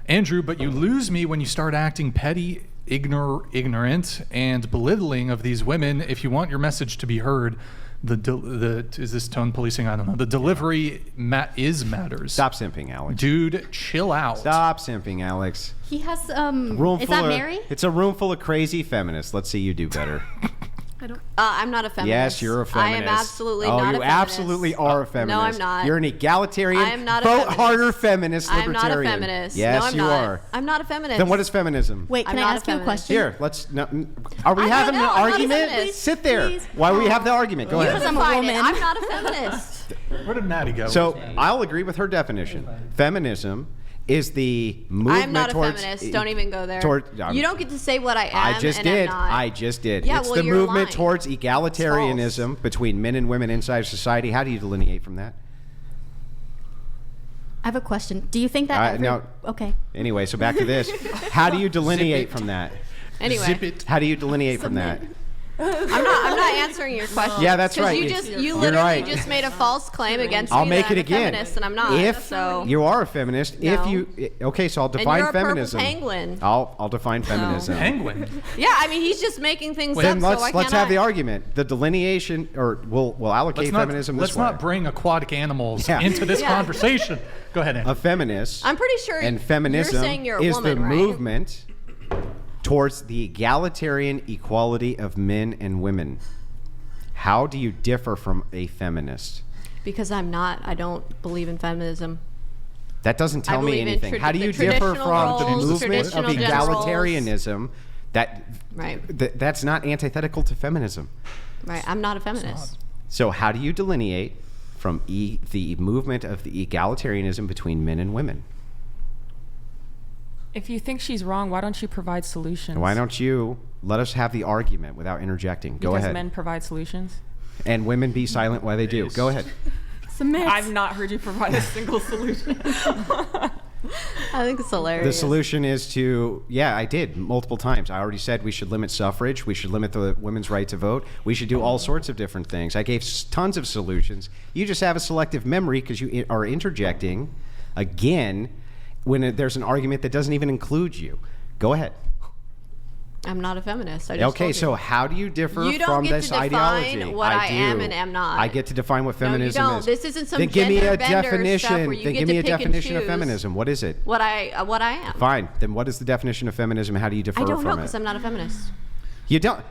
Andrew, but you lose me when you start acting petty, ignorant, and belittling of these women. If you want your message to be heard, is this tone policing? I don't know. The delivery matters. Stop simping, Alex. Dude, chill out. Stop simping, Alex. He has is that Mary? It's a room full of crazy feminists. Let's see you do better. I'm not a feminist. Yes, you're a feminist. I am absolutely not a feminist. Oh, you absolutely are a feminist. No, I'm not. You're an egalitarian, I am not a vote feminist. harder feminist, I'm libertarian. not a feminist. Yes, no, I'm you not. are. I'm not a feminist. Then what is feminism? Wait, can I ask you a question? Here, let's. No, are we I having don't know. an I'm not a argument? feminist. Sit there. Please. Why we have the argument? Go You ahead. I'm a define woman. it. I'm not a feminist. Where did Maddie go? So I'll agree with her definition. Feminism is the movement I'm not a towards. feminist. Don't even go there. You don't get to say what I am. I just and did. I'm not. I just did. Yeah, it's well, the you're movement lying. towards egalitarianism between men and women inside society. How do you delineate from that? I have a question. Do you think that no. Okay. Anyway, so back to this. How do you delineate from that? Anyway, Zip it. How do you delineate from that? I'm not answering your question. Yeah, that's right. You literally just made a false claim against I'll me make that it I'm again. a feminist, and I'm not. If so you are a feminist, No. if you okay, so I'll define you're a purple feminism. penguin. I'll define feminism. Penguin. yeah, I mean he's just making things Then up. let's have the argument. The delineation, or we'll allocate feminism Let's this way. not bring aquatic animals Yeah. into this Yeah. conversation. Go ahead, Andrew. A feminist. I'm pretty sure And you're feminism saying you're a is woman, the right? movement towards the egalitarian equality of men and women. How do you differ from a feminist? Because I'm not. I don't believe in feminism. That doesn't tell me believe in anything. How do you the differ traditional from the roles, movement of traditional gender roles. egalitarianism? Right. That's not antithetical to feminism. Right. I'm not a feminist. So how do you delineate from the movement of the egalitarianism between men and women? If you think she's wrong, why don't you provide solutions? Why don't you let us have the argument without interjecting? Go Because ahead. men provide solutions? And women be silent while they do. Go ahead. I've not heard you provide a single solution. I think it's hilarious. The solution is to, I did multiple times. I already said we should limit suffrage. We should limit the women's right to vote. We should do all sorts of different things. I gave tons of solutions. You just have a selective memory because you are interjecting again when there's an argument that doesn't even include you. Go ahead. I'm not a feminist. I just Okay, told so you. how do you differ You don't from get this to define ideology? what I am do. and am not. I get to define what feminism no, you don't. is. This isn't some then give me a gender bender definition. stuff where you Then get give to me a pick and definition of choose feminism. What is it? what I am. Fine. Then what is the definition of feminism? How do you differ I don't from know it? because I'm not a feminist. You don't.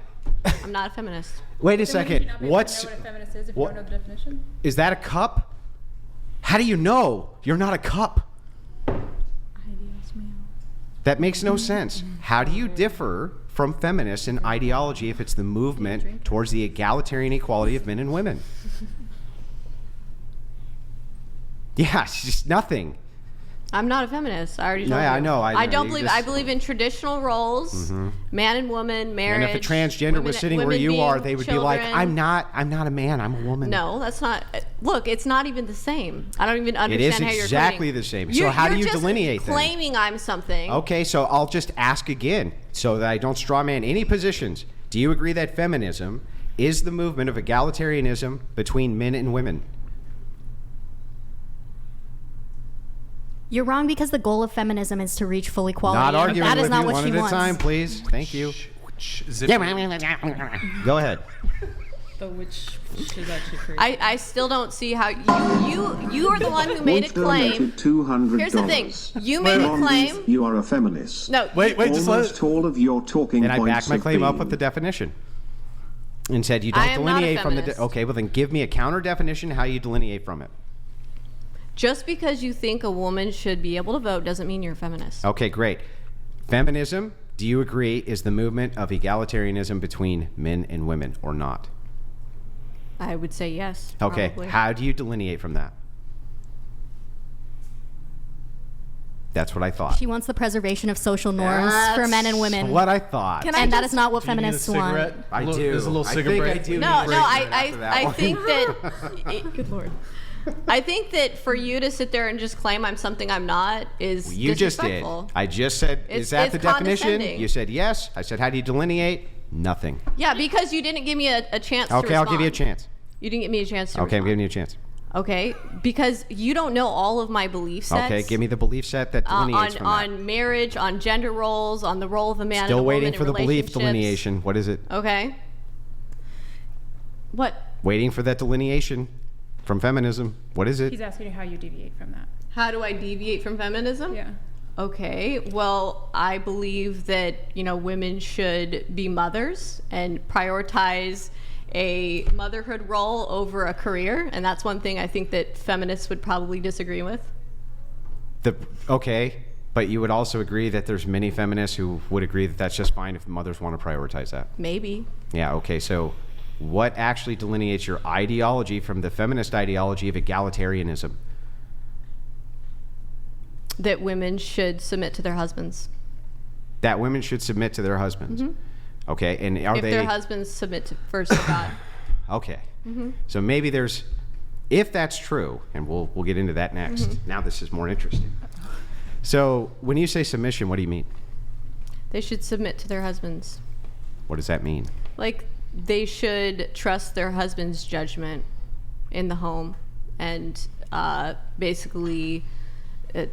I'm not a feminist. Wait a Then second. would you not be able to What's know what a feminist is if what- you don't know the definition? is that a cup? How do you know you're not a cup? That makes no sense. How do you differ from feminists in ideology if it's the movement towards the egalitarian equality of men and women? Yeah, it's just nothing. I'm not a feminist. I already No, told yeah, you. I know, I know. don't You believe. just- I believe in traditional roles, man and woman, marriage. And if a transgender was sitting where women you are, being they would be like, children. I'm not a man, I'm a woman. No, that's not. Look, it's not even the same. I don't even It understand is how you're exactly equating. the same. So how do you You're just delineate then? claiming I'm something. Okay, so I'll just ask again so that I don't straw man any positions. Do you agree that feminism is the movement of egalitarianism between men and women? You're wrong because the goal of feminism is to reach full equality. Not and arguing that is with not you what one she at a wants. time, please. Thank you. Zip it. Go ahead. The which is actually crazy. I still don't see how you are the one who made a claim. $200. Here's the thing. You made a claim. You are a feminist. No. Wait, just let Almost all of your talking And I points backed my have claim up been- with the definition and said you I don't am not a delineate from the. feminist. Okay, well then give me a counter definition how you delineate from it. Just because you think a woman should be able to vote doesn't mean you're a feminist. Okay, great. Feminism, do you agree, is the movement of egalitarianism between men and women or not? I would say yes. Okay, probably. how do you delineate from that? That's what I thought. She wants the preservation of social norms for men and women. That's what I thought. and that is not what Do you need a feminists want. cigarette? I do. There's a little I cigarette think I break. do. No, need no, a break after that I one. think that. Good Lord. I think that for you to sit there and just claim I'm something I'm not is You just did. disrespectful. I just said, is that It's the definition? condescending. You said yes. I said, how do you delineate? Nothing. Yeah, because you didn't give me a chance to Okay, I'll give you a respond. chance. You didn't give me a chance to Okay, I'm respond. giving you a chance. Okay, because you don't know all of my belief sets. Okay, give me the belief set that delineates from that. on marriage, on gender roles, on the role of a man and a Still woman waiting in for the belief relationships. delineation. What is it? Okay. What? Waiting for that delineation from feminism. What is it? He's asking you how you deviate from that. How do I deviate from feminism? Yeah. Okay, well, I believe that, women should be mothers and prioritize a motherhood role over a career, and that's one thing I think that feminists would probably disagree with. Okay, but you would also agree that there's many feminists who would agree that that's just fine if mothers want to prioritize that. Maybe. Yeah, okay, so what actually delineates your ideology from the feminist ideology of egalitarianism? That women should submit to their husbands. That women should submit to their husbands. Okay, and are If they... their husbands submit first to God. Okay. So maybe there's... If that's true, and we'll get into that next. Now this is more interesting. So when you say submission, what do you mean? They should submit to their husbands. What does that mean? Like, they should trust their husband's judgment in the home, and basically,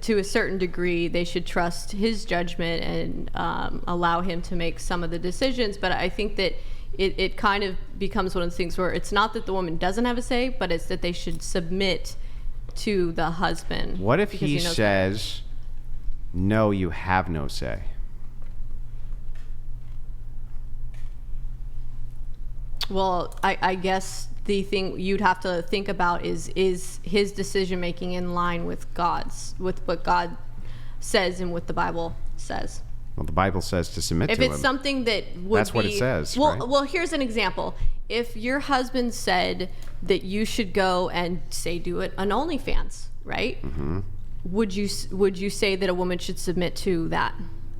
to a certain degree, they should trust his judgment and allow him to make some of the decisions. But I think that it kind of becomes one of the things where it's not that the woman doesn't have a say, but it's that they should submit to the husband. What if because he knows says, no, you have no say? Well, I guess the thing you'd have to think about is his decision making in line with with what God says and what the Bible says. Well, the Bible says to submit If to it's him. something that would That's what it says, Well, right? well, here's an example. If your husband said that you should go and say do it on OnlyFans, right? Would you say that a woman should submit to that?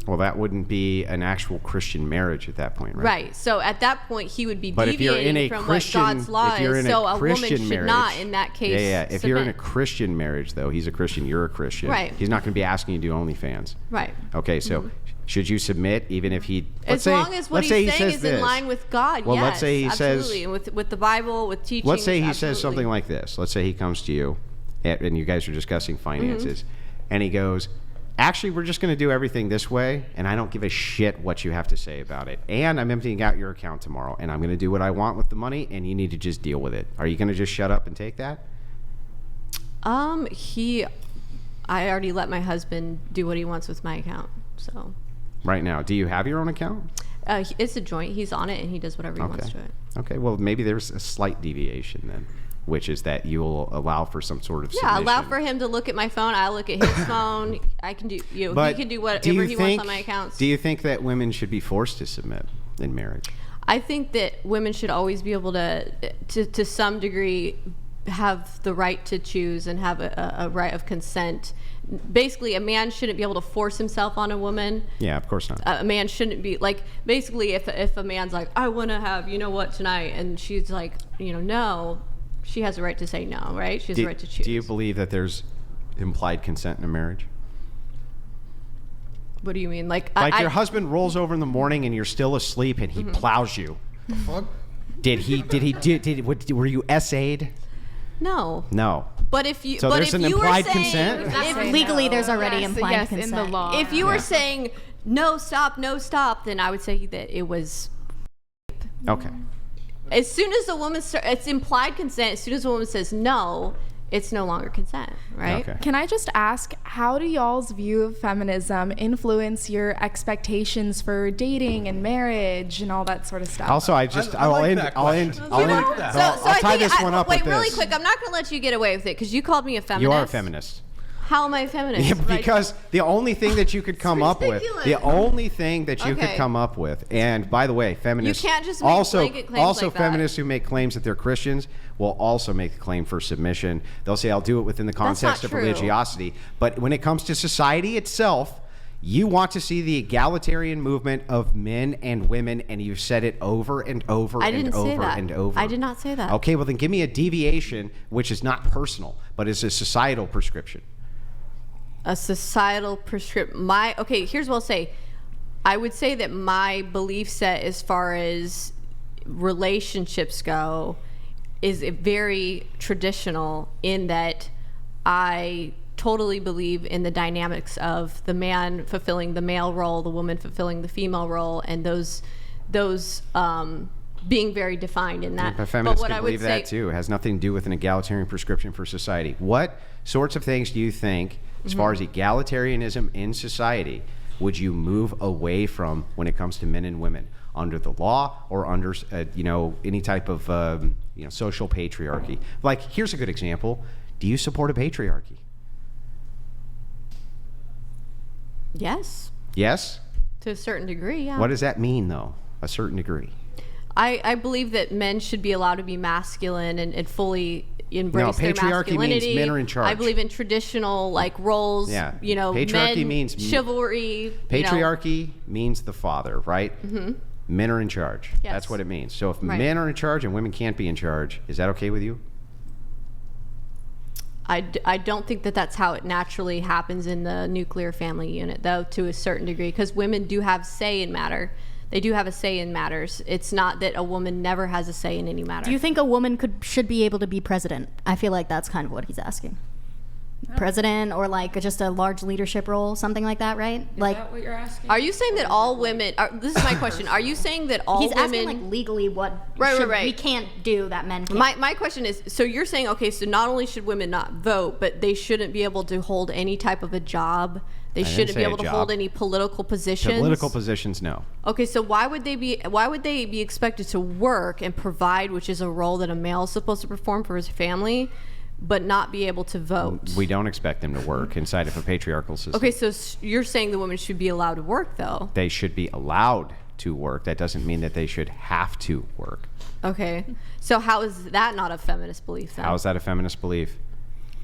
Well, that wouldn't be an actual Christian marriage at that point, right? Right. So at that point, he would be But if you're in deviating a from Christian, what God's law if you're is. in So a a woman Christian should marriage, not, in that case, If you're in a submit. Christian marriage, though, he's a Christian, you're a Christian. Right. He's not going to be asking you to do OnlyFans. Right. Okay, so should you submit even if he? As long as what he's saying is this. in line with God, Well, yes, let's say he absolutely, says, and with the Bible, with teachings. let's say he says absolutely. something like this. Let's say he comes to you, and you guys are discussing finances, and he goes, actually, we're just going to do everything this way, and I don't give a shit what you have to say about it. And I'm emptying out your account tomorrow, and I'm going to do what I want with the money, and you need to just deal with it. Are you going to just shut up and take that? I already let my husband do what he wants with my account, so. Right now, do you have your own account? It's a joint. He's on it, and he does whatever he wants to it. Okay, well, maybe there's a slight deviation then, which is that you'll allow for some sort of Yeah, submission. allow for him to look at my phone. I look at his phone. I can do. He But can do do whatever you he wants on my accounts. Do you think that women should be forced to submit in marriage? I think that women should always be able to some degree, have the right to choose and have a right of consent. Basically, a man shouldn't be able to force himself on a woman. Yeah, of course not. A man shouldn't be like, basically, if a man's like, I want to have, tonight, and she's like, no, she has a right to say no, right? She has a right to choose. Do you believe that there's implied consent in a marriage? What do you mean? Like Your husband rolls over in the morning and you're still asleep and he plows you. Fuck. Were you essayed? No. No. But if you, So but there's if an you implied were saying, consent? if, Legally, there's already implied yes, consent. in the law. if you were saying no, stop, then I would say that it was. Okay. As soon as a woman it's implied consent. As soon as a woman says no, it's no longer consent, right? Okay. Can I just ask, how do y'all's view of feminism influence your expectations for dating and marriage and all that sort of stuff? Also, I like that question. I like that. I'll tie this one up wait, with really this. quick. I'm not going to let you get away with it because you called me a feminist. You are a feminist. How am I a feminist? Yeah, Like, because the only thing that you could come up with, ridiculous. the only thing that you could Okay. come up with, and by the way, feminists You can't just make also blanket claims also like that. feminists who make claims that they're Christians will also make a claim for submission. They'll say, "I'll do it within the context not of true. religiosity," but when it comes to society itself, you want to see the egalitarian movement of men and women, and you've said it over and over I and didn't say over that. and over. I did not say that. Okay, well then give me a deviation, which is not personal, but is a societal prescription. A societal prescription. Here's what I'll say. I would say that my belief set as far as relationships go is very traditional in that I totally believe in the dynamics of the man fulfilling the male role, the woman fulfilling the female role, and those being very defined in that. But feminists what can I would believe that say, too. It has nothing to do with an egalitarian prescription for society. What sorts of things do you think, as far as egalitarianism in society, would you move away from when it comes to men and women under the law or under any type of social patriarchy? Like, here's a good example. Do you support a patriarchy? yes, Yes? to a certain degree, yeah. What does that mean, though? A certain degree. I believe that men should be allowed to be masculine and fully embrace their patriarchy means masculinity. men are in charge. I believe in traditional roles. Yeah. Patriarchy Patriarchy means chivalry. Patriarchy means the father, right? Mm-hmm. Men are in charge. Yes. That's what it means. So if Right. men are in charge and women can't be in charge, is that okay with you? I don't think that that's how it naturally happens in the nuclear family unit, though, to a certain degree, because women do have say in matter. They do have a say in matters. It's not that a woman never has a say in any matter. Do you think a woman should be able to be president? I feel like that's kind of what he's asking. President, or just a large leadership role, something like that, right? Is that what you're asking? Are you saying that all women? This is my question. Are you saying that all he's women? asking legally what Right. we can't do that men can't. My question is, so you're saying, okay, so not only should women not vote, but they shouldn't be able to hold any type of a job. They didn't shouldn't say be a able to job. hold any political positions. Political positions, no. Okay, so why would they be expected to work and provide, which is a role that a male is supposed to perform for his family, but not be able to vote? We don't expect them to work inside of a patriarchal system. Okay, so you're saying the women should be allowed to work, though? They should be allowed to work. That doesn't mean that they should have to work. Okay, so how is that not a feminist belief then? How is that a feminist belief?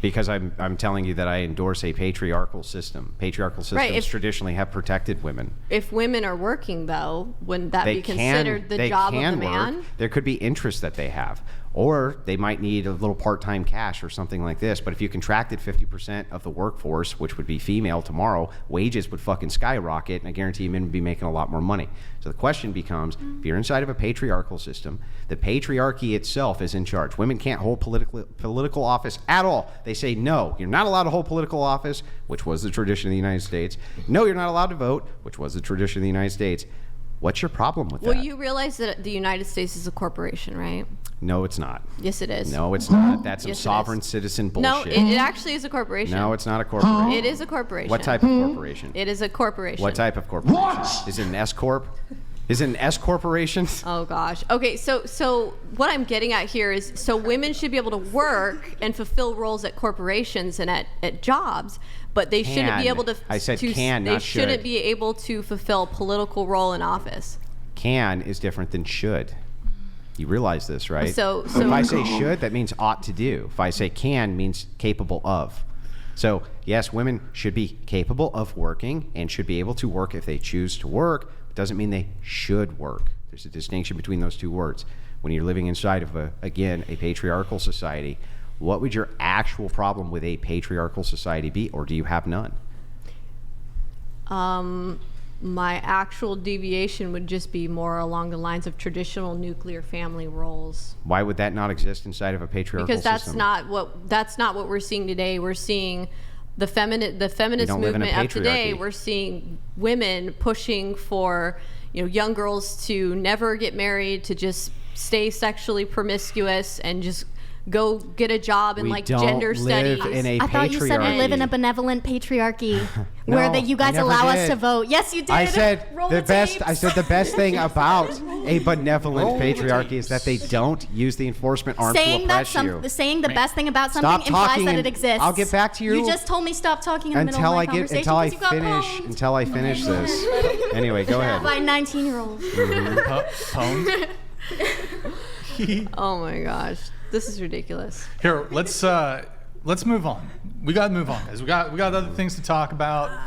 Because I'm telling you that I endorse a patriarchal system. Patriarchal systems traditionally have protected women. If women are working, though, wouldn't that be considered the they job of can the man? work. There could be interests that they have. Or they might need a little part-time cash or something like this. But if you contracted 50% of the workforce, which would be female tomorrow, wages would fucking skyrocket, and I guarantee you men would be making a lot more money. So the question becomes, if you're inside of a patriarchal system, the patriarchy itself is in charge. Women can't hold political office at all. They say, no, you're not allowed to hold political office, which was the tradition of the United States. No, you're not allowed to vote, which was the tradition of the United States. What's your problem with that? Well, you realize that the United States is a corporation, right? No, it's not. Yes, it is. No, it's not. That's some Yes, it sovereign is. citizen No, bullshit. it actually is a corporation. No, it's not a corporation. It is a corporation. What type of corporation? It is a corporation. What type of corporation? Is it an S corp? Is it an S corporation? Oh gosh. Okay, so what I'm getting at here is, so women should be able to work and fulfill roles at corporations and at jobs, but they shouldn't be Can. able to. I said can, They not shouldn't should. be able to fulfill a political role in office. Can is different than should. You realize this, right? So if I say should, that means ought to do. If I say can, means capable of. So yes, women should be capable of working and should be able to work if they choose to work. It doesn't mean they should work. There's a distinction between those two words. When you're living inside of a patriarchal society, what would your actual problem with a patriarchal society be, or do you have none? My actual deviation would just be more along the lines of traditional nuclear family roles. Why would that not exist inside of a patriarchal Because system? that's not what we're seeing today. We're seeing the feminist don't live in a movement of today. patriarchy. We're seeing women pushing for young girls to never get married, to just stay sexually promiscuous and just go get a job in We like don't gender live studies. in a I thought you said we live in a patriarchy. benevolent patriarchy No, where you I guys never allow us did. to vote. Yes, you did. I said Roll the best. tapes. I said the best thing about a benevolent patriarchy is that they don't use the enforcement arm to oppress you. Saying the best thing about Stop something implies talking that and it exists. I'll get back to you. You just told me stop talking in the middle Until of my I get conversation until I because you got finish pwned until I finish this. Anyway, go ahead. by 19-year-olds. Pwned? Oh my gosh, this is ridiculous. Here, let's move on. We got to move on, guys. We got other things to talk about.